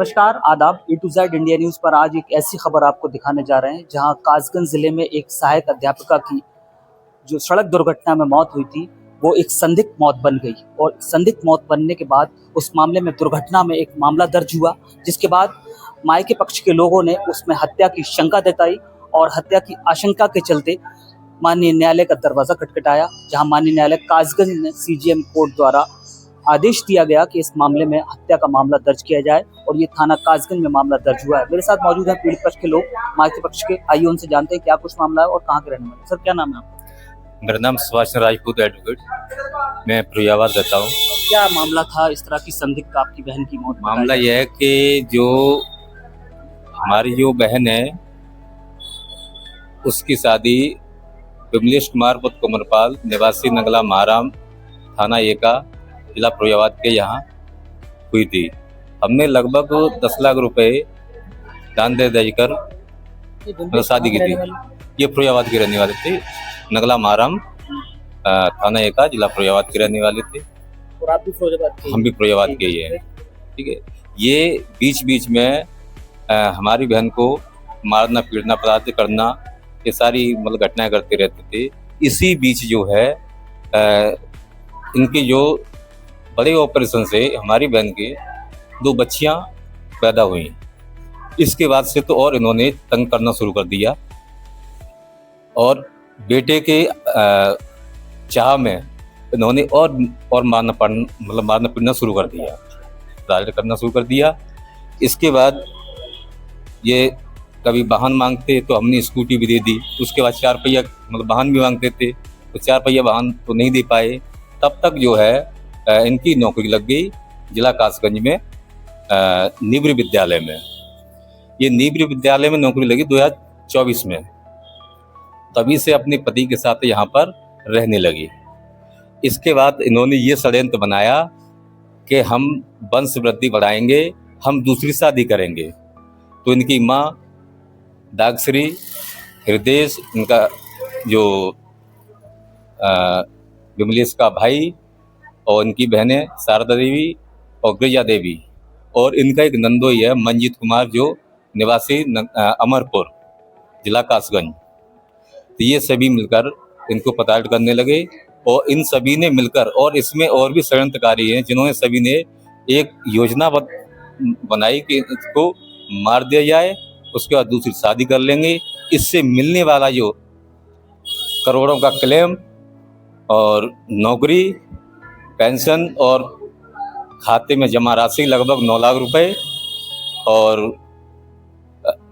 नमस्कार, आदाब। ए to Z India news पर आज एक ऐसी खबर आपको दिखाने जा रहे हैं जहां कासगंज ज़िले में एक सहायक अध्यापिका की जो सड़क दुर्घटना में मौत हुई थी, वो एक संदिग्ध मौत बन गई। और संदिग्ध मौत बनने के बाद उस मामले में दुर्घटना में एक मामला दर्ज हुआ, जिसके बाद मायके पक्ष के लोगों ने उसमें हत्या की शंका जताई और हत्या की आशंका के चलते माननीय न्यायालय का दरवाज़ा खटखटाया, जहां माननीय न्यायालय कासगंज ने सीजेएम कोर्ट द्वारा आदेश दिया गया कि इस मामले में हत्या का मामला दर्ज किया जाए और ये थाना कासगंज में मामला दर्ज हुआ है। मेरे साथ मौजूद हैं पीड़ित पक्ष के लोग, मायके पक्ष के। आइए उनसे जानते हैं क्या कुछ मामला है और कहाँ के रहने वाले। सर, क्या नाम है आपका? मेरा नाम सुभाष राजपूत एडवोकेट, मैं फरीदाबाद रहता हूँ। क्या मामला था इस तरह की संदिग्ध आपकी बहन की मौत? मामला यह है कि जो हमारी जो बहन है उसकी शादी विमलेश कुमार पुत्र कुमरपाल निवासी नगला महाराम थाना एका जिला फरीदाबाद के यहाँ हुई थी। हमने लगभग 10 लाख रुपए दान दे देकर शादी की थी। ये फरीदाबाद के रहने वाले थे, नगला महाराम थाना एका जिला फरीदाबाद के रहने वाले थे। और आप भी फरीदाबाद के? हम भी फरीदाबाद के ही हैं। ठीक है, ये बीच बीच में हमारी बहन को मारना पीटना पदार्थ करना, ये सारी मतलब घटनाएं करते रहते थे। इसी बीच जो है इनके जो बड़े ऑपरेशन से हमारी बहन के 2 बच्चियां पैदा हुई। इसके बाद से तो और इन्होंने तंग करना शुरू कर दिया और बेटे के चाह में इन्होंने और मारना पीटना शुरू कर दिया, टारगेट करना शुरू कर दिया। इसके बाद ये कभी वाहन मांगते तो हमने स्कूटी भी दे दी। उसके बाद 4 पहिया वाहन भी मांगते थे तो 4 पहिया वाहन तो नहीं दे पाए। तब तक जो है इनकी नौकरी लग गई जिला कासगंज में नीबरी विद्यालय में। ये नीबरी विद्यालय में नौकरी लगी 2024 में। तभी से अपने पति के साथ यहाँ पर रहने लगी। इसके बाद इन्होंने ये षड्यंत्र बनाया कि हम वंश वृद्धि बढ़ाएंगे, हम दूसरी शादी करेंगे। तो इनकी माँ दागश्री, हृदय, इनका जो विमलेश का भाई और इनकी बहनें शारदा देवी और गिरिजा देवी और इनका एक नंदोई है मंजीत कुमार जो निवासी अमरपुर जिला कासगंज। तो ये सभी मिलकर इनको पताड़ करने लगे और इन सभी ने मिलकर, और इसमें और भी षड्यंत्रकारी हैं जिन्होंने सभी ने एक योजना बनाई कि इसको मार दिया जाए, उसके बाद दूसरी शादी कर लेंगे। इससे मिलने वाला जो करोड़ों का क्लेम और नौकरी, पेंशन और खाते में जमा राशि लगभग 9 लाख रुपए और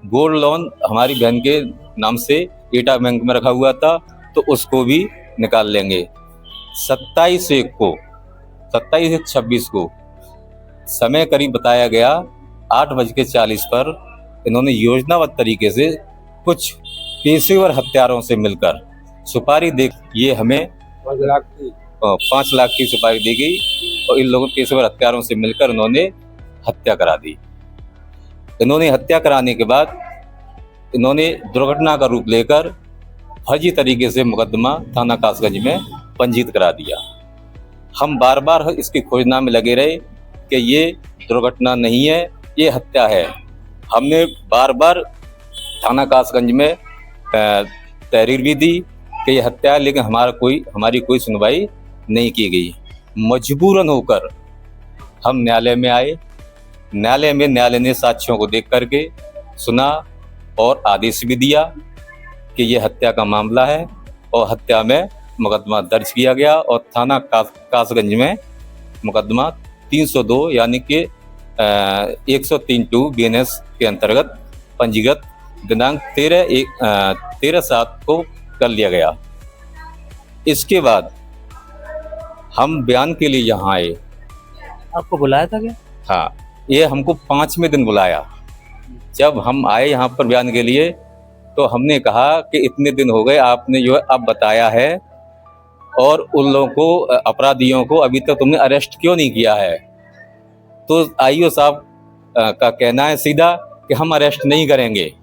गोल्ड लोन हमारी बहन के नाम से एटा बैंक में रखा हुआ था तो उसको भी निकाल लेंगे। 27/1/26 को समय करीब बताया गया 8:40 पर इन्होंने योजनाबद्ध तरीके से कुछ पेशेवर हत्यारों से मिलकर सुपारी दे, ये हमें 5 लाख की सुपारी दी गई और इन लोगों पेशेवर हत्यारों से मिलकर इन्होंने हत्या करा दी। इन्होंने हत्या कराने के बाद इन्होंने दुर्घटना का रूप लेकर फर्जी तरीके से मुकदमा थाना कासगंज में पंजीकृत करा दिया। हम बार बार इसकी खोजना में लगे रहे कि ये दुर्घटना नहीं है, ये हत्या है। हमने बार बार थाना कासगंज में तहरीर भी दी कि ये हत्या है, लेकिन हमारी कोई सुनवाई नहीं की गई। मजबूरन होकर हम न्यायालय में आए। न्यायालय ने साक्ष्यों को देख करके सुना और आदेश भी दिया कि ये हत्या का मामला है और हत्या में मुकदमा दर्ज किया गया और थाना कासगंज में मुकदमा 302 यानी कि 103(2) BNS के अंतर्गत पंजीकृत दिनांक 13/7 को कर लिया गया। इसके बाद हम बयान के लिए यहाँ आए। आपको बुलाया था क्या? हाँ, ये हमको 5वें दिन बुलाया। जब हम आए यहाँ पर बयान के लिए तो हमने कहा कि इतने दिन हो गए, आपने जो है अब बताया है और उन लोगों को, अपराधियों को अभी तक तुमने अरेस्ट क्यों नहीं किया है? तो आईओ साहब का कहना है सीधा कि हम अरेस्ट नहीं करेंगे,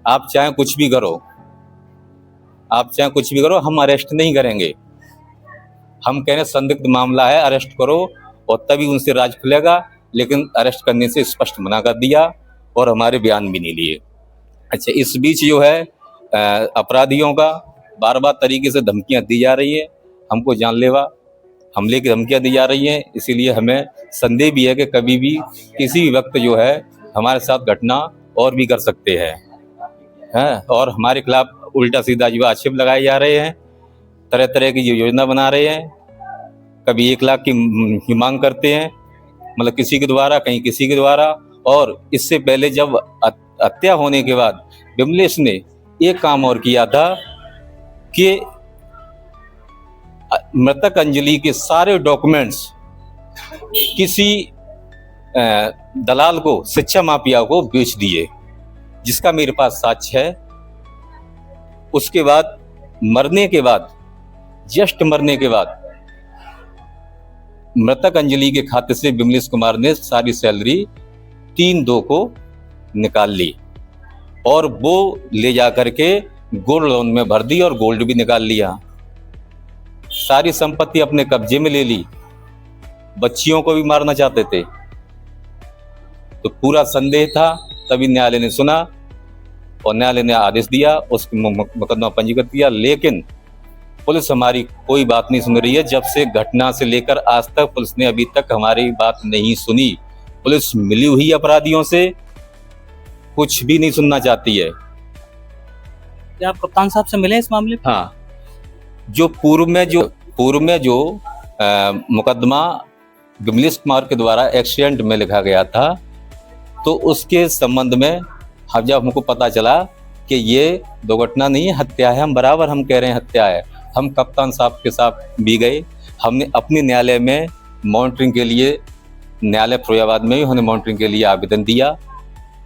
आप चाहे कुछ भी करो, हम अरेस्ट नहीं करेंगे। हम कह रहे संदिग्ध मामला है, अरेस्ट करो और तभी उनसे राज खुलेगा, लेकिन अरेस्ट करने से स्पष्ट मना कर दिया और हमारे बयान भी नहीं लिए। अच्छा, इस बीच जो है अपराधियों का बार बार तरीके से धमकियां दी जा रही है, हमको जानलेवा हमले की धमकियां दी जा रही हैं। इसीलिए हमें संदेह भी है कि कभी भी किसी भी वक्त जो है हमारे साथ घटना और भी कर सकते हैं और हमारे खिलाफ उल्टा सीधा जो आक्षेप लगाए जा रहे हैं, तरह तरह की योजना बना रहे हैं। कभी 1 लाख की मांग करते हैं, मतलब किसी के द्वारा, कहीं किसी के द्वारा। और इससे पहले जब हत्या होने के बाद विमलेश ने एक काम और किया था कि मृतक अंजलि के सारे डॉक्यूमेंट्स किसी दलाल को, शिक्षा माफिया को बेच दिए, जिसका मेरे पास साक्ष्य है। उसके बाद मरने के बाद, जस्ट मरने के बाद, मृतक अंजलि के खाते से विमलेश कुमार ने सारी सैलरी 3/2 को निकाल ली और वो ले जा करके गोल्ड लोन में भर दी और गोल्ड भी निकाल लिया। सारी संपत्ति अपने कब्जे में ले ली, बच्चियों को भी मारना चाहते थे। तो पूरा संदेह था, तभी न्यायालय ने सुना और न्यायालय ने आदेश दिया, उस मुकदमा पंजीकृत किया। लेकिन पुलिस हमारी कोई बात नहीं सुन रही है। जब से घटना से लेकर आज तक पुलिस ने अभी तक हमारी बात नहीं सुनी। पुलिस मिली हुई अपराधियों से कुछ भी नहीं सुनना चाहती है। क्या आप कप्तान साहब से मिले इस मामले में? हाँ, जो पूर्व में जो मुकदमा विमलेश कुमार के द्वारा एक्सीडेंट में लिखा गया था, तो उसके संबंध में जब हमको पता चला कि ये दुर्घटना नहीं है, हत्या है, हम कह रहे हैं हत्या है। हम कप्तान साहब के साथ भी गए, हमने अपने न्यायालय में मॉनिटरिंग के लिए, न्यायालय फिरोजाबाद में भी हमने मॉनिटरिंग के लिए आवेदन दिया।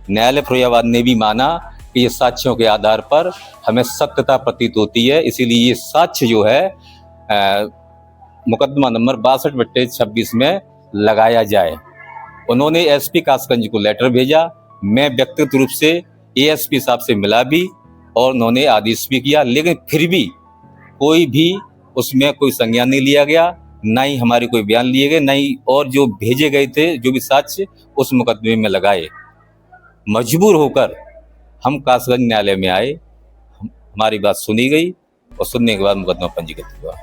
न्यायालय फिरोजाबाद ने भी माना कि ये साक्ष्यों के आधार पर हमें सत्यता प्रतीत होती है, इसीलिए ये साक्ष्य जो है मुकदमा नंबर 62/26 में लगाया जाए। उन्होंने एसपी कासगंज को लेटर भेजा। मैं व्यक्तिगत रूप से एएसपी साहब से मिला भी और उन्होंने आदेश भी किया, लेकिन फिर भी कोई भी उसमें कोई संज्ञान नहीं लिया गया, ना ही हमारे कोई बयान लिए गए, ना ही और जो भेजे गए थे जो भी साक्ष्य उस मुकदमे में लगाए। मजबूर होकर हम कासगंज न्यायालय में आए, हमारी बात सुनी गई और सुनने के बाद मुकदमा पंजीकृत हुआ।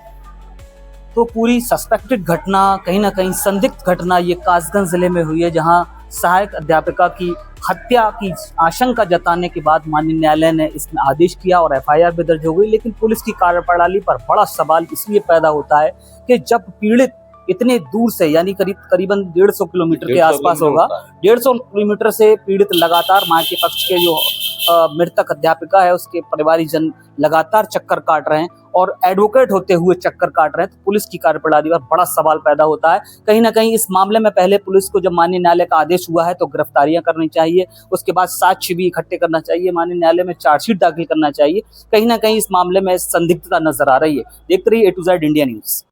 तो पूरी सस्पेक्टेड घटना, कहीं ना कहीं संदिग्ध घटना ये कासगंज जिले में हुई है, जहां सहायक अध्यापिका की हत्या की आशंका जताने के बाद माननीय न्यायालय ने इसमें आदेश किया और एफआईआर भी दर्ज हो गई। लेकिन पुलिस की कार्यप्रणाली पर बड़ा सवाल इसलिए पैदा होता है कि जब पीड़ित इतने दूर से, यानी करीबन 150 किलोमीटर के आसपास होगा, 150 किलोमीटर से पीड़ित लगातार मां के पक्ष के जो मृतक अध्यापिका है उसके परिवारीजन लगातार चक्कर काट रहे हैं और एडवोकेट होते हुए चक्कर काट रहे हैं, तो पुलिस की कार्यप्रणाली पर बड़ा सवाल पैदा होता है। कहीं ना कहीं इस मामले में पहले पुलिस को जब माननीय न्यायालय का आदेश हुआ है तो गिरफ्तारियां करनी चाहिए, उसके बाद साक्ष्य भी इकट्ठे करना चाहिए, माननीय न्यायालय में चार्जशीट दाखिल करना चाहिए। कहीं ना कहीं इस मामले में संदिग्धता नजर आ रही है। देखते रहिए A to Z India news.